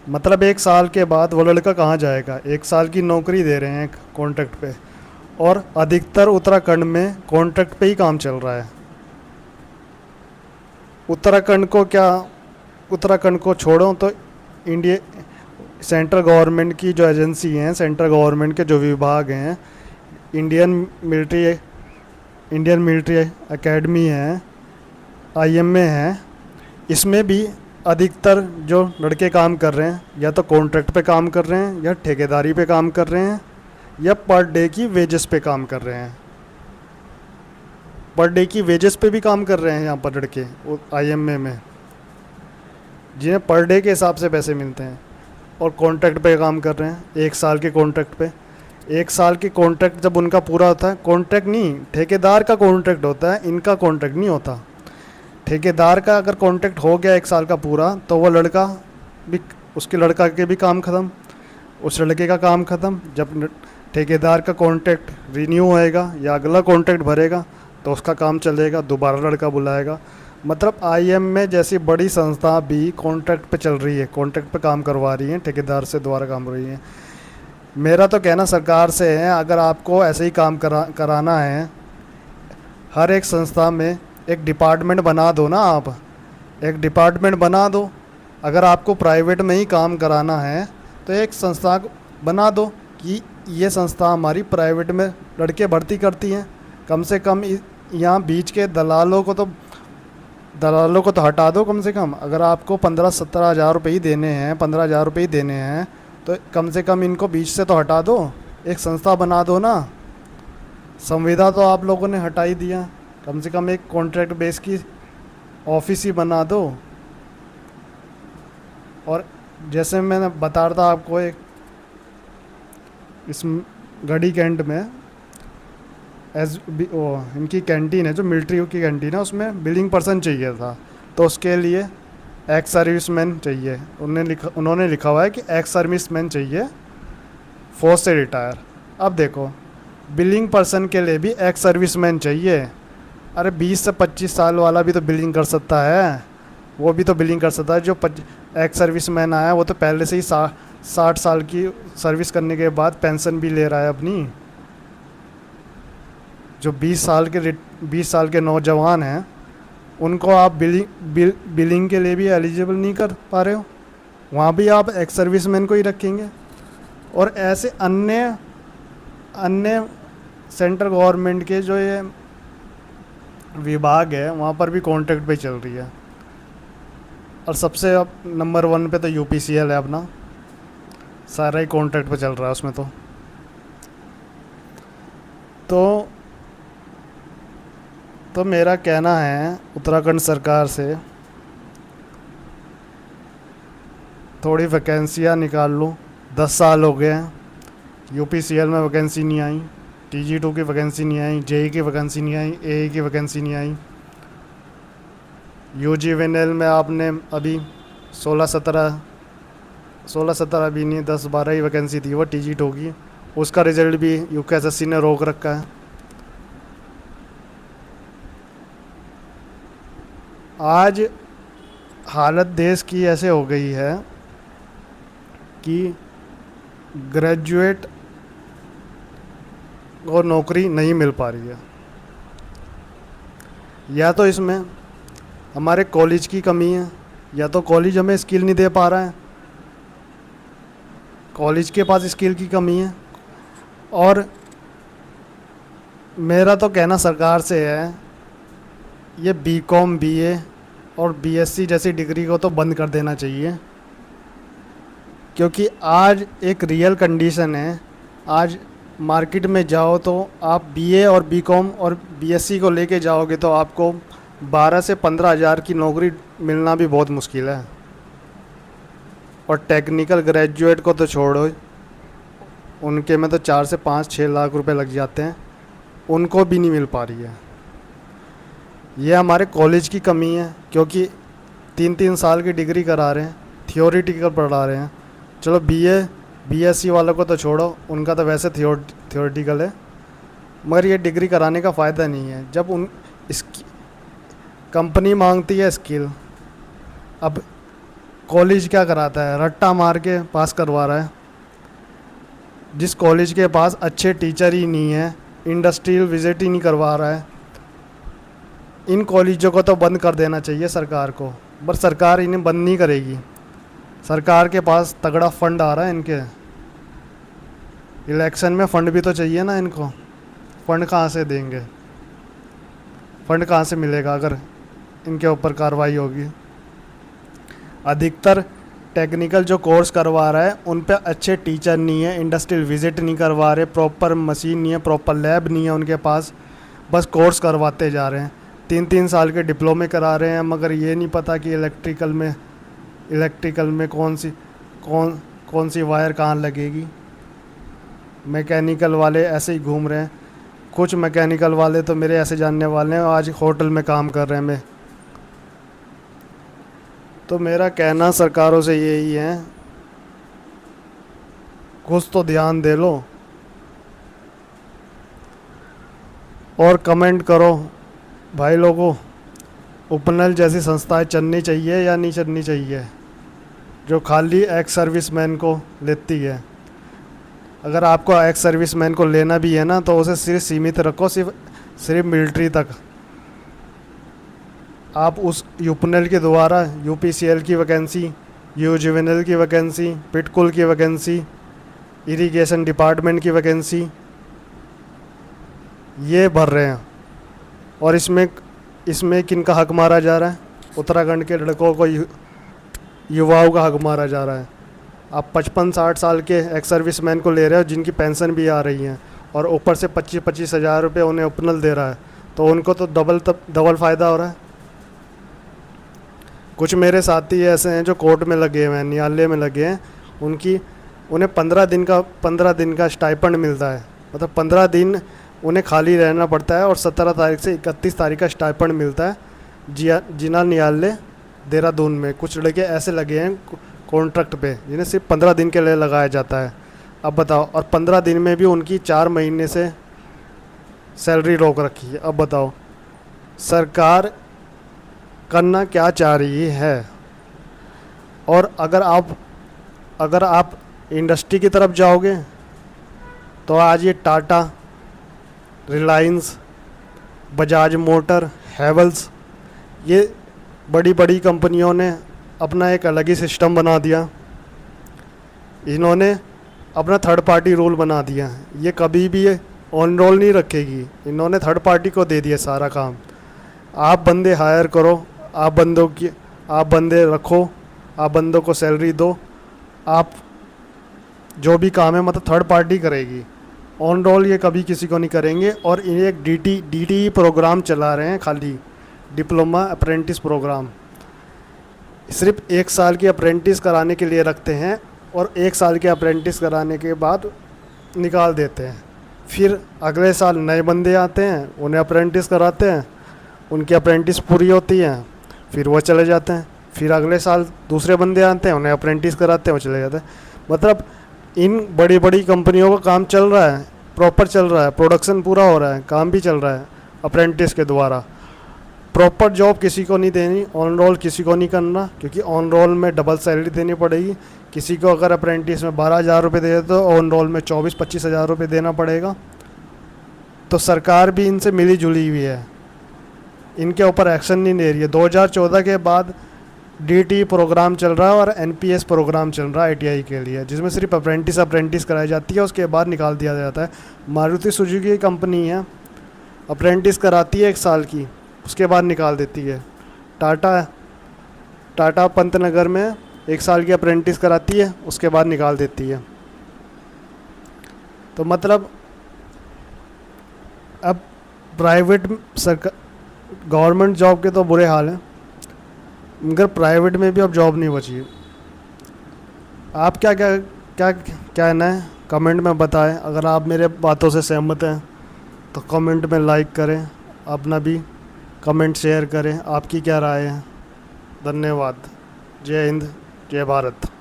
मतलब 1 साल के बाद वो लड़का कहाँ जाएगा? 1 साल की नौकरी दे रहे हैं कॉन्ट्रैक्ट पे, और अधिकतर उत्तराखंड में कॉन्ट्रैक्ट पे ही काम चल रहा है। उत्तराखंड को क्या, उत्तराखंड को छोड़ो तो इंडिया, सेंट्रल गवर्नमेंट की जो एजेंसी हैं, सेंट्रल गवर्नमेंट के जो विभाग हैं, Indian military Indian military academy है, आईएमए है, इसमें भी अधिकतर जो लड़के काम कर रहे हैं या तो कॉन्ट्रैक्ट पे काम कर रहे हैं, या ठेकेदारी पे काम कर रहे हैं, या पर डे की वेजेस पे काम कर रहे हैं। पर डे की वेजेस पे भी काम कर रहे हैं यहाँ पर लड़के आईएमए में, जिन्हें पर डे के हिसाब से पैसे मिलते हैं, और कॉन्ट्रैक्ट पे काम कर रहे हैं 1 साल के कॉन्ट्रैक्ट पे। 1 साल की कॉन्ट्रैक्ट जब उनका पूरा होता है, कॉन्ट्रैक्ट नहीं, ठेकेदार का कॉन्ट्रैक्ट होता है, इनका कॉन्ट्रैक्ट नहीं होता। ठेकेदार का अगर कॉन्ट्रैक्ट हो गया 1 साल का पूरा, तो वो लड़का भी, उसके लड़का के भी काम ख़त्म, उस लड़के का काम ख़त्म। जब ठेकेदार का कॉन्ट्रैक्ट रिन्यू होएगा या अगला कॉन्ट्रैक्ट भरेगा तो उसका काम चलेगा, दोबारा लड़का बुलाएगा। मतलब आईएमए जैसी बड़ी संस्था भी कॉन्ट्रैक्ट पे चल रही है, कॉन्ट्रैक्ट पे काम करवा रही है, ठेकेदार से द्वारा काम कर रही है। मेरा तो कहना सरकार से है, अगर आपको ऐसे ही काम कराना है, हर एक संस्था में एक डिपार्टमेंट बना दो ना, आप एक डिपार्टमेंट बना दो। अगर आपको प्राइवेट में ही काम कराना है तो एक संस्था बना दो कि ये संस्था हमारी प्राइवेट में लड़के भर्ती करती हैं। कम से कम यहाँ बीच के दलालों को तो हटा दो कम से कम। अगर आपको 15-17 हज़ार रुपये ही देने हैं, 15 हज़ार रुपये ही देने हैं, तो कम से कम इनको बीच से तो हटा दो, एक संस्था बना दो ना। संविदा तो आप लोगों ने हटा ही दिया, कम से कम एक कॉन्ट्रैक्ट बेस की ऑफिस ही बना दो। और जैसे मैंने बता रहा था आपको, एक इस गढ़ी कैंट में इनकी कैंटीन है, जो मिलिट्री की कैंटीन है, उसमें बिलिंग पर्सन चाहिए था, तो उसके लिए एक्स सर्विसमैन चाहिए। उन्होंने लिखा हुआ है कि एक्स सर्विसमैन चाहिए, फोर्स से रिटायर। अब देखो, बिलिंग पर्सन के लिए भी एक्स सर्विसमैन चाहिए। अरे 20 से 25 साल वाला भी तो बिलिंग कर सकता है, वो भी तो बिलिंग कर सकता है। जो एक्स सर्विसमैन आया वो तो पहले से ही 60 साल की सर्विस करने के बाद पेंशन भी ले रहा है अपनी। जो 20 साल के नौजवान हैं, उनको आप बिलिंग के लिए भी एलिजिबल नहीं कर पा रहे हो, वहाँ भी आप एक्स सर्विसमैन को ही रखेंगे। और ऐसे अन्य सेंट्रल गवर्नमेंट के जो ये विभाग है, वहाँ पर भी कॉन्ट्रैक्ट पे चल रही है। और सबसे अब नंबर 1 पे तो यूपीसीएल है अपना, सारा ही कॉन्ट्रैक्ट पे चल रहा है उसमें। तो मेरा कहना है उत्तराखंड सरकार से, थोड़ी वैकेंसियाँ निकाल लो। 10 साल हो गए हैं, यूपीसीएल में वैकेंसी नहीं आई, TG2 की वैकेंसी नहीं आई, जेई की वैकेंसी नहीं आई, एई की वैकेंसी नहीं आई। यूजीवीएनएल में आपने अभी 16-17 भी नहीं, 10-12 ही वैकेंसी थी वो TG2 की, उसका रिज़ल्ट भी यूकेएसएससी ने रोक रखा है। आज हालत देश की ऐसे हो गई है कि ग्रेजुएट और नौकरी नहीं मिल पा रही है। या तो इसमें हमारे कॉलेज की कमी है, या तो कॉलेज हमें स्किल नहीं दे पा रहा है, कॉलेज के पास स्किल की कमी है। और मेरा तो कहना सरकार से है, ये बीकॉम, बीए और बीएससी जैसी डिग्री को तो बंद कर देना चाहिए। क्योंकि आज एक रियल कंडीशन है, आज मार्केट में जाओ तो आप बीए और बीकॉम और बीएससी को लेके जाओगे तो आपको 12 से 15 हज़ार की नौकरी मिलना भी बहुत मुश्किल है। और टेक्निकल ग्रेजुएट को तो छोड़ो, उनके में तो 4 से 5-6 लाख रुपए लग जाते हैं, उनको भी नहीं मिल पा रही है। ये हमारे कॉलेज की कमी है, क्योंकि 3-3 साल की डिग्री करा रहे हैं, थियोरिटिकल पढ़ा रहे हैं। चलो बीए बीएससी वालों को तो छोड़ो, उनका तो वैसे थियोरिटिकल है, मगर ये डिग्री कराने का फ़ायदा नहीं है जब कंपनी मांगती है स्किल। अब कॉलेज क्या कराता है, रट्टा मार के पास करवा रहा है। जिस कॉलेज के पास अच्छे टीचर ही नहीं है, इंडस्ट्रियल विजिट ही नहीं करवा रहा है, इन कॉलेजों को तो बंद कर देना चाहिए सरकार को। पर सरकार इन्हें बंद नहीं करेगी। सरकार के पास तगड़ा फंड आ रहा है इनके, इलेक्शन में फंड भी तो चाहिए ना इनको। फंड कहाँ से देंगे, फंड कहाँ से मिलेगा अगर इनके ऊपर कार्रवाई होगी। अधिकतर टेक्निकल जो कोर्स करवा रहा है उन पे अच्छे टीचर नहीं है, इंडस्ट्रियल विजिट नहीं करवा रहे, प्रॉपर मशीन नहीं है, प्रॉपर लैब नहीं है उनके पास, बस कोर्स करवाते जा रहे हैं। 3-3 साल के डिप्लोमे करा रहे हैं, मगर ये नहीं पता कि इलेक्ट्रिकल में कौन सी वायर कहाँ लगेगी। मैकेनिकल वाले ऐसे ही घूम रहे हैं। कुछ मैकेनिकल वाले तो मेरे ऐसे जानने वाले हैं, आज होटल में काम कर रहे हैं। मैं तो मेरा कहना सरकारों से यही है, कुछ तो ध्यान दे लो और कमेंट करो भाई लोगों, उपनल जैसी संस्थाएं चलनी चाहिए या नहीं चलनी चाहिए, जो खाली एक्स सर्विसमैन को लेती है। अगर आपको एक्स सर्विसमैन को लेना भी है ना, तो उसे सिर्फ सीमित रखो, सिर्फ मिलिट्री तक। आप उस यूपनल के द्वारा यूपीसीएल की वैकेंसी, यूजुवेनल की वैकेंसी, पिटकुल की वैकेंसी, इरिगेशन डिपार्टमेंट की वैकेंसी ये भर रहे हैं। और इसमें किन का हक मारा जा रहा है? उत्तराखंड के लड़कों को, युवाओं का हक मारा जा रहा है। आप 55-60 साल के एक्स सर्विसमैन को ले रहे हो जिनकी पेंशन भी आ रही है, और ऊपर से 25-25 हज़ार रुपये उन्हें उपनल दे रहा है, तो उनको तो डबल फ़ायदा हो रहा है। कुछ मेरे साथी ऐसे हैं जो कोर्ट में लगे हुए हैं, न्यायालय में लगे हैं, उन्हें 15 दिन का स्टाइपेंड मिलता है। मतलब 15 दिन उन्हें खाली रहना पड़ता है, और 17 तारीख से 31 तारीख का स्टाइपेंड मिलता है। जिला न्यायालय देहरादून में कुछ लड़के ऐसे लगे हैं कॉन्ट्रैक्ट पे, जिन्हें सिर्फ 15 दिन के लिए लगाया जाता है। अब बताओ, और 15 दिन में भी उनकी 4 महीने से सैलरी रोक रखी है। अब बताओ सरकार करना क्या चाह रही है। और अगर आप इंडस्ट्री की तरफ जाओगे तो आज ये टाटा, रिलायंस, बजाज मोटर, हैवेल्स, ये बड़ी बड़ी कंपनियों ने अपना एक अलग ही सिस्टम बना दिया। इन्होंने अपना थर्ड पार्टी रूल बना दिया। ये कभी भी ऑन रोल नहीं रखेगी, इन्होंने थर्ड पार्टी को दे दिया सारा काम। आप बंदे हायर करो, आप बंदे रखो, आप बंदों को सैलरी दो, आप जो भी काम है मतलब थर्ड पार्टी करेगी। ऑन रोल ये कभी किसी को नहीं करेंगे। और ये एक DTE प्रोग्राम चला रहे हैं, खाली डिप्लोमा अप्रेंटिस प्रोग्राम। सिर्फ 1 साल की अप्रेंटिस कराने के लिए रखते हैं, और 1 साल के अप्रेंटिस कराने के बाद निकाल देते हैं। फिर अगले साल नए बंदे आते हैं, उन्हें अप्रेंटिस कराते हैं, उनकी अप्रेंटिस पूरी होती है, फिर वो चले जाते हैं। फिर अगले साल दूसरे बंदे आते हैं, उन्हें अप्रेंटिस कराते हैं, वो चले जाते हैं। मतलब इन बड़ी बड़ी कंपनियों का काम चल रहा है, प्रॉपर चल रहा है, प्रोडक्शन पूरा हो रहा है, काम भी चल रहा है अप्रेंटिस के द्वारा। प्रॉपर जॉब किसी को नहीं देनी, ऑन रोल किसी को नहीं करना, क्योंकि ऑन रोल में डबल सैलरी देनी पड़ेगी। किसी को अगर अप्रेंटिस में 12,000 रुपये दे तो ऑन रोल में 24-25 हज़ार रुपये देना पड़ेगा। तो सरकार भी इनसे मिली जुली हुई है, इनके ऊपर एक्शन नहीं ले रही है। 2014 के बाद DTE प्रोग्राम चल रहा है और NPS प्रोग्राम चल रहा है ITI के लिए, जिसमें सिर्फ अप्रेंटिस कराई जाती है, उसके बाद निकाल दिया जाता है। मारुति सुजुकी की कंपनी है, अप्रेंटिस कराती है 1 साल की, उसके बाद निकाल देती है। टाटा पंतनगर में 1 साल की अप्रेंटिस कराती है, उसके बाद निकाल देती है। तो मतलब अब गवर्नमेंट जॉब के तो बुरे हाल हैं, मगर प्राइवेट में भी अब जॉब नहीं बची है। आप क्या कहना है कमेंट में बताएं। अगर आप मेरे बातों से सहमत हैं तो कमेंट में लाइक करें, अपना भी कमेंट शेयर करें, आपकी क्या राय है। धन्यवाद। जय हिंद, जय भारत।